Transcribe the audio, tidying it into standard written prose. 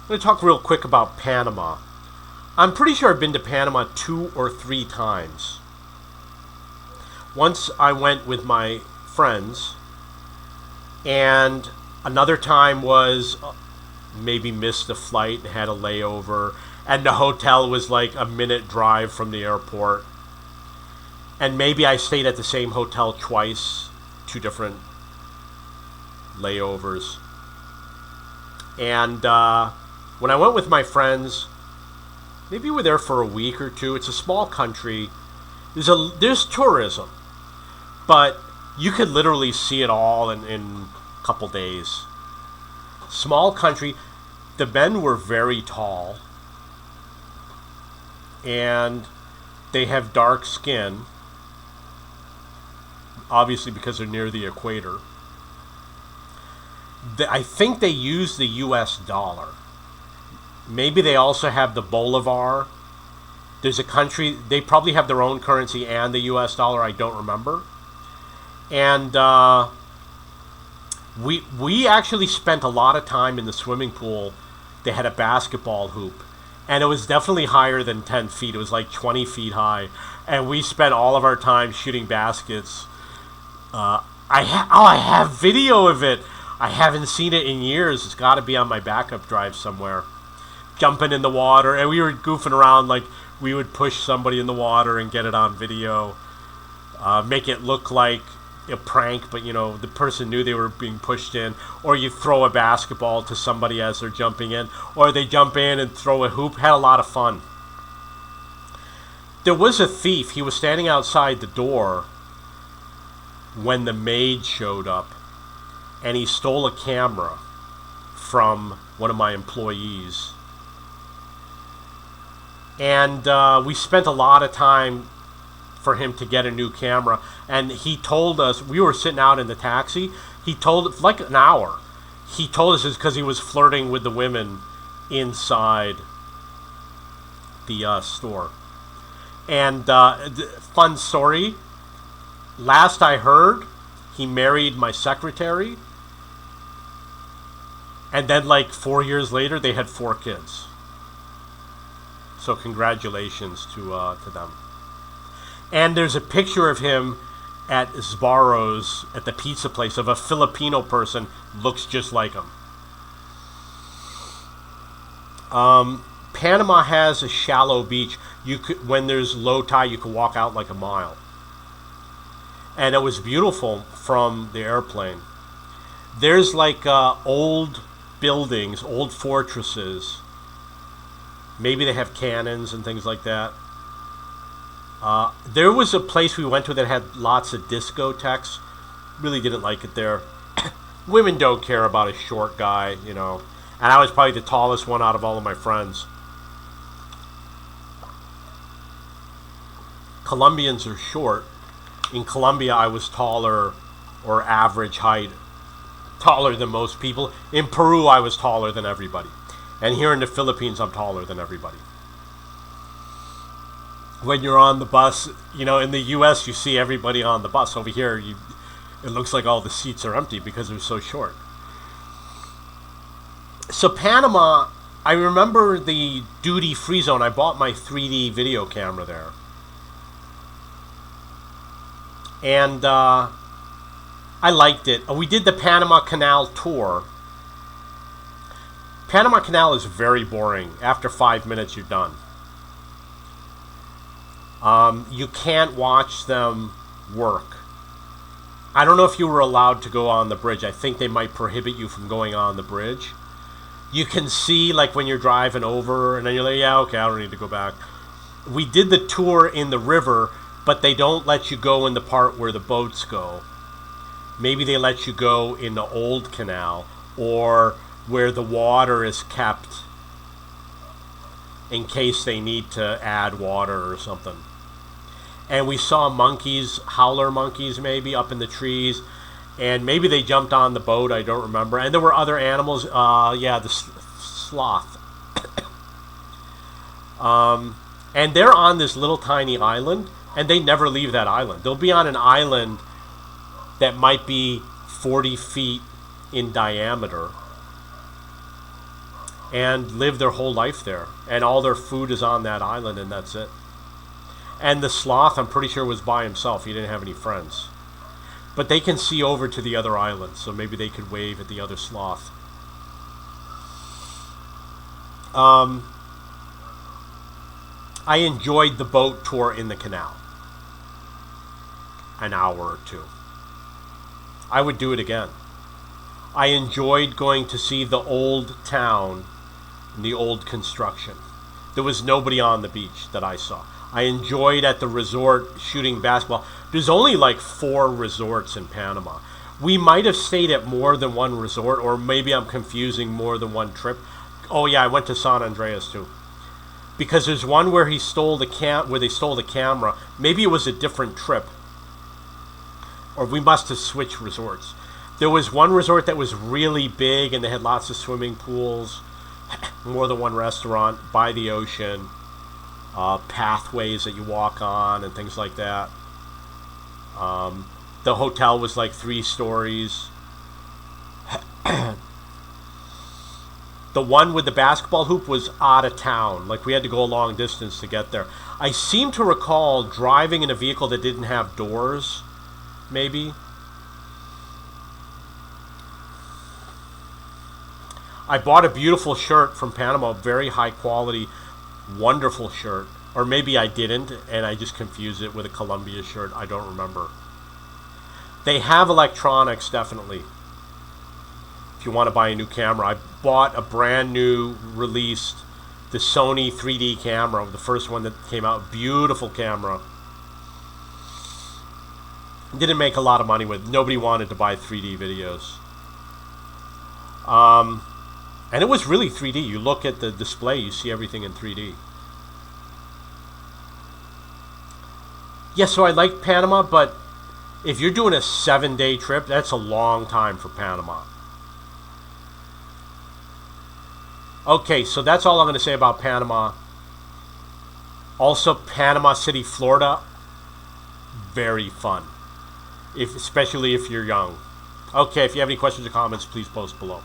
I'm going to talk real quick about Panama. I'm pretty sure I've been to Panama 2 or 3 times. Once I went with my friends, and another time was maybe missed a flight and had a layover, and the hotel was like a minute drive from the airport. And maybe I stayed at the same hotel twice, 2 different layovers. And when I went with my friends, maybe we were there for a week or two. It's a small country. There's tourism, but you could literally see it all in a couple days. Small country. The men were very tall, and they have dark skin, obviously because they're near the equator. I think they use the U.S. dollar. Maybe they also have the bolivar. There's a country, they probably have their own currency and the U.S. dollar, I don't remember. And we actually spent a lot of time in the swimming pool. They had a basketball hoop, and it was definitely higher than 10 feet. It was like 20 feet high, and we spent all of our time shooting baskets. I have video of it. I haven't seen it in years. It's got to be on my backup drive somewhere. Jumping in the water, and we were goofing around like we would push somebody in the water and get it on video, make it look like a prank, but the person knew they were being pushed in. Or you throw a basketball to somebody as they're jumping in, or they jump in and throw a hoop. Had a lot of fun. There was a thief. He was standing outside the door when the maid showed up, and he stole a camera from one of my employees. And we spent a lot of time for him to get a new camera. And he told us, we were sitting out in the taxi, he told, like an hour, he told us it's because he was flirting with the women inside the store. And fun story, last I heard, he married my secretary, and then like 4 years later they had 4 kids. So congratulations to them. And there's a picture of him at Sbarro's, at the pizza place, of a Filipino person, looks just like him. Panama has a shallow beach. When there's low tide, you can walk out like a mile. And it was beautiful from the airplane. There's like old buildings, old fortresses. Maybe they have cannons and things like that. There was a place we went to that had lots of discotheques. Really didn't like it there. Women don't care about a short guy, And I was probably the tallest one out of all of my friends. Colombians are short. In Colombia, I was taller, or average height, taller than most people. In Peru, I was taller than everybody. And here in the Philippines, I'm taller than everybody. When you're on the bus, in the U.S., you see everybody on the bus. Over here, it looks like all the seats are empty because they're so short. So Panama, I remember the duty-free zone. I bought my 3D video camera there. And I liked it. We did the Panama Canal tour. Panama Canal is very boring. After 5 minutes, you're done. You can't watch them work. I don't know if you were allowed to go on the bridge. I think they might prohibit you from going on the bridge. You can see, like, when you're driving over, and then you're like, yeah, okay, I don't need to go back. We did the tour in the river, but they don't let you go in the part where the boats go. Maybe they let you go in the old canal, or where the water is kept in case they need to add water or something. And we saw monkeys, howler monkeys maybe, up in the trees, and maybe they jumped on the boat, I don't remember. And there were other animals, the sloth. And they're on this little tiny island, and they never leave that island. They'll be on an island that might be 40 feet in diameter, and live their whole life there. And all their food is on that island, and that's it. And the sloth, I'm pretty sure, was by himself. He didn't have any friends. But they can see over to the other islands, so maybe they could wave at the other sloth. I enjoyed the boat tour in the canal. An hour or two. I would do it again. I enjoyed going to see the old town and the old construction. There was nobody on the beach that I saw. I enjoyed at the resort shooting basketball. There's only like 4 resorts in Panama. We might have stayed at more than one resort, or maybe I'm confusing more than one trip. Oh yeah, I went to San Andreas too. Because there's one where he stole where they stole the camera. Maybe it was a different trip. Or we must have switched resorts. There was one resort that was really big and they had lots of swimming pools, more than one restaurant, by the ocean, pathways that you walk on and things like that. The hotel was like 3 stories. The one with the basketball hoop was out of town. Like we had to go a long distance to get there. I seem to recall driving in a vehicle that didn't have doors, maybe. I bought a beautiful shirt from Panama, very high quality, wonderful shirt. Or maybe I didn't, and I just confused it with a Columbia shirt. I don't remember. They have electronics, definitely. If you want to buy a new camera. I bought a brand new released, the Sony 3D camera, the first one that came out. Beautiful camera. Didn't make a lot of money with it. Nobody wanted to buy 3D videos. And it was really 3D. You look at the display, you see everything in 3D. Yeah, so I like Panama, but if you're doing a 7-day trip, that's a long time for Panama. Okay, so that's all I'm going to say about Panama. Also, Panama City, Florida, very fun. Especially if you're young. Okay, if you have any questions or comments, please post below.